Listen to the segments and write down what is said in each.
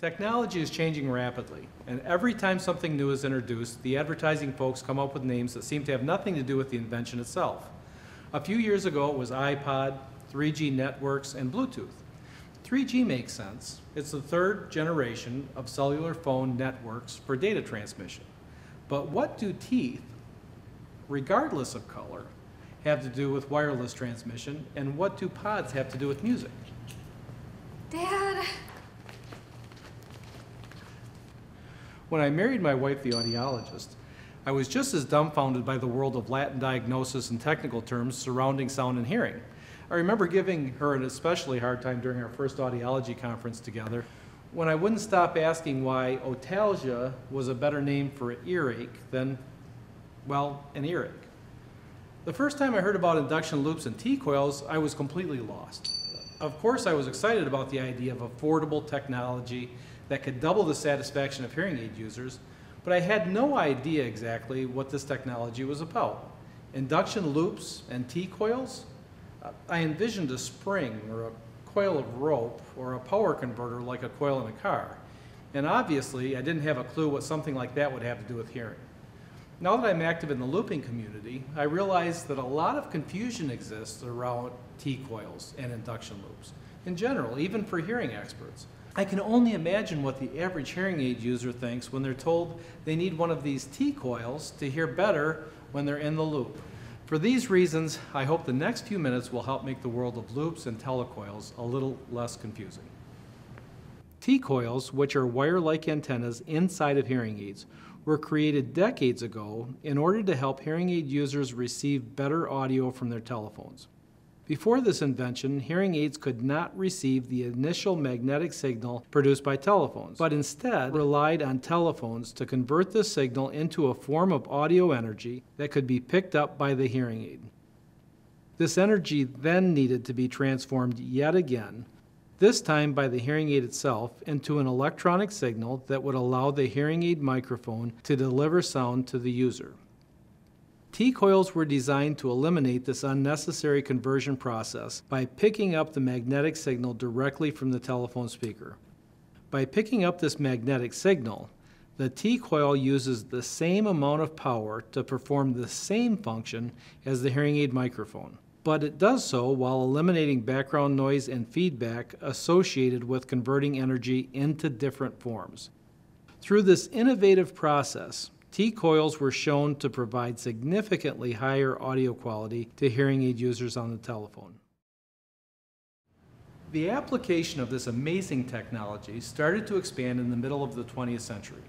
Technology is changing rapidly, and every time something new is introduced, the advertising folks come up with names that seem to have nothing to do with the invention itself. A few years ago, it was iPod, 3G networks, and Bluetooth. 3G makes sense. It's the third generation of cellular phone networks for data transmission. But what do teeth, regardless of color, have to do with wireless transmission, and what do pods have to do with music? Dad! When I married my wife, the audiologist, I was just as dumbfounded by the world of Latin diagnosis and technical terms surrounding sound and hearing. I remember giving her an especially hard time during our first audiology conference together when I wouldn't stop asking why otalgia was a better name for earache than, well, an earache. The first time I heard about induction loops and T-coils, I was completely lost. Of course, I was excited about the idea of affordable technology that could double the satisfaction of hearing aid users, but I had no idea exactly what this technology was about. Induction loops and T-coils? I envisioned a spring or a coil of rope or a power converter like a coil in a car. And obviously, I didn't have a clue what something like that would have to do with hearing. Now that I'm active in the looping community, I realize that a lot of confusion exists around T-coils and induction loops. In general, even for hearing experts. I can only imagine what the average hearing aid user thinks when they're told they need one of these T-coils to hear better when they're in the loop. For these reasons, I hope the next few minutes will help make the world of loops and telecoils a little less confusing. T-coils, which are wire-like antennas inside of hearing aids, were created decades ago in order to help hearing aid users receive better audio from their telephones. Before this invention, hearing aids could not receive the initial magnetic signal produced by telephones, but instead relied on telephones to convert the signal into a form of audio energy that could be picked up by the hearing aid. This energy then needed to be transformed yet again, this time by the hearing aid itself, into an electronic signal that would allow the hearing aid microphone to deliver sound to the user. T-coils were designed to eliminate this unnecessary conversion process by picking up the magnetic signal directly from the telephone speaker. By picking up this magnetic signal, the T-coil uses the same amount of power to perform the same function as the hearing aid microphone, but it does so while eliminating background noise and feedback associated with converting energy into different forms. Through this innovative process, T-coils were shown to provide significantly higher audio quality to hearing aid users on the telephone. The application of this amazing technology started to expand in the middle of the 20th century,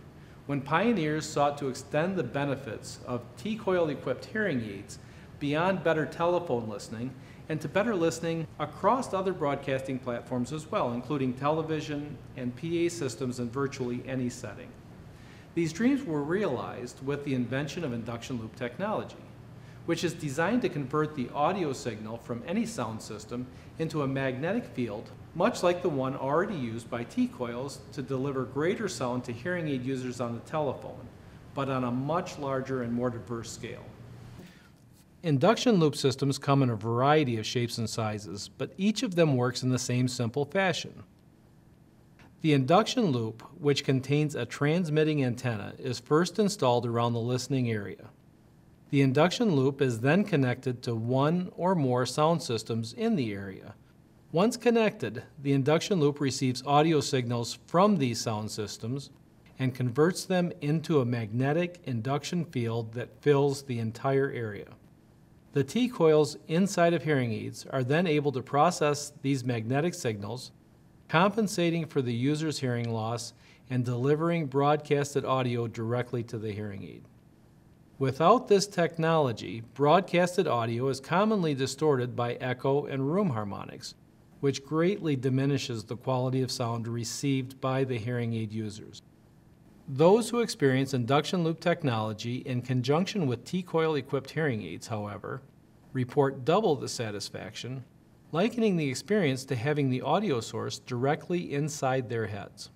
when pioneers sought to extend the benefits of T-coil equipped hearing aids beyond better telephone listening and to better listening across other broadcasting platforms as well, including television and PA systems in virtually any setting. These dreams were realized with the invention of induction loop technology, which is designed to convert the audio signal from any sound system into a magnetic field, much like the one already used by T-coils to deliver greater sound to hearing aid users on the telephone, but on a much larger and more diverse scale. Induction loop systems come in a variety of shapes and sizes, but each of them works in the same simple fashion. The induction loop, which contains a transmitting antenna, is first installed around the listening area. The induction loop is then connected to one or more sound systems in the area. Once connected, the induction loop receives audio signals from these sound systems and converts them into a magnetic induction field that fills the entire area. The T-coils inside of hearing aids are then able to process these magnetic signals, compensating for the user's hearing loss and delivering broadcasted audio directly to the hearing aid. Without this technology, broadcasted audio is commonly distorted by echo and room harmonics, which greatly diminishes the quality of sound received by the hearing aid users. Those who experience induction loop technology in conjunction with T-coil equipped hearing aids, however, report double the satisfaction, likening the experience to having the audio source directly inside their heads.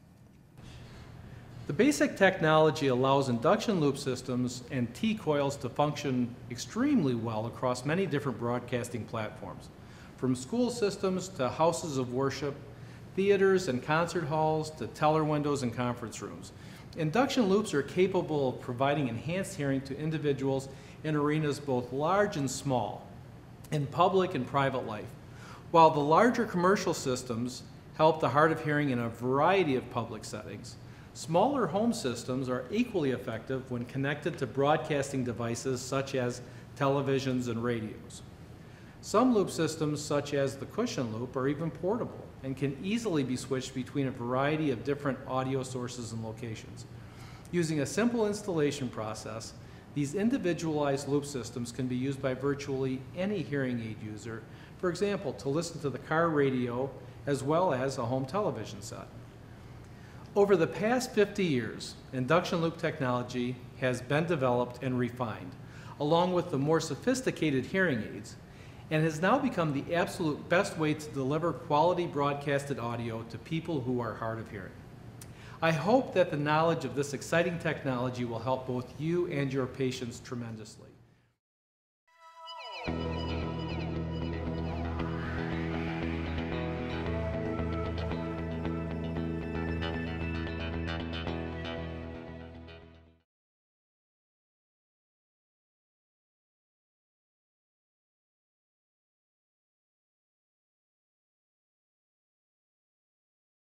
The basic technology allows induction loop systems and T-coils to function extremely well across many different broadcasting platforms. From school systems to houses of worship, theaters and concert halls to teller windows and conference rooms. Induction loops are capable of providing enhanced hearing to individuals in arenas both large and small, in public and private life. While the larger commercial systems help the hard of hearing in a variety of public settings, smaller home systems are equally effective when connected to broadcasting devices such as televisions and radios. Some loop systems, such as the cushion loop, are even portable and can easily be switched between a variety of different audio sources and locations. Using a simple installation process, these individualized loop systems can be used by virtually any hearing aid user, for example, to listen to the car radio as well as a home television set. Over the past 50 years, induction loop technology has been developed and refined, along with the more sophisticated hearing aids, and has now become the absolute best way to deliver quality broadcasted audio to people who are hard of hearing. I hope that the knowledge of this exciting technology will help both you and your patients tremendously.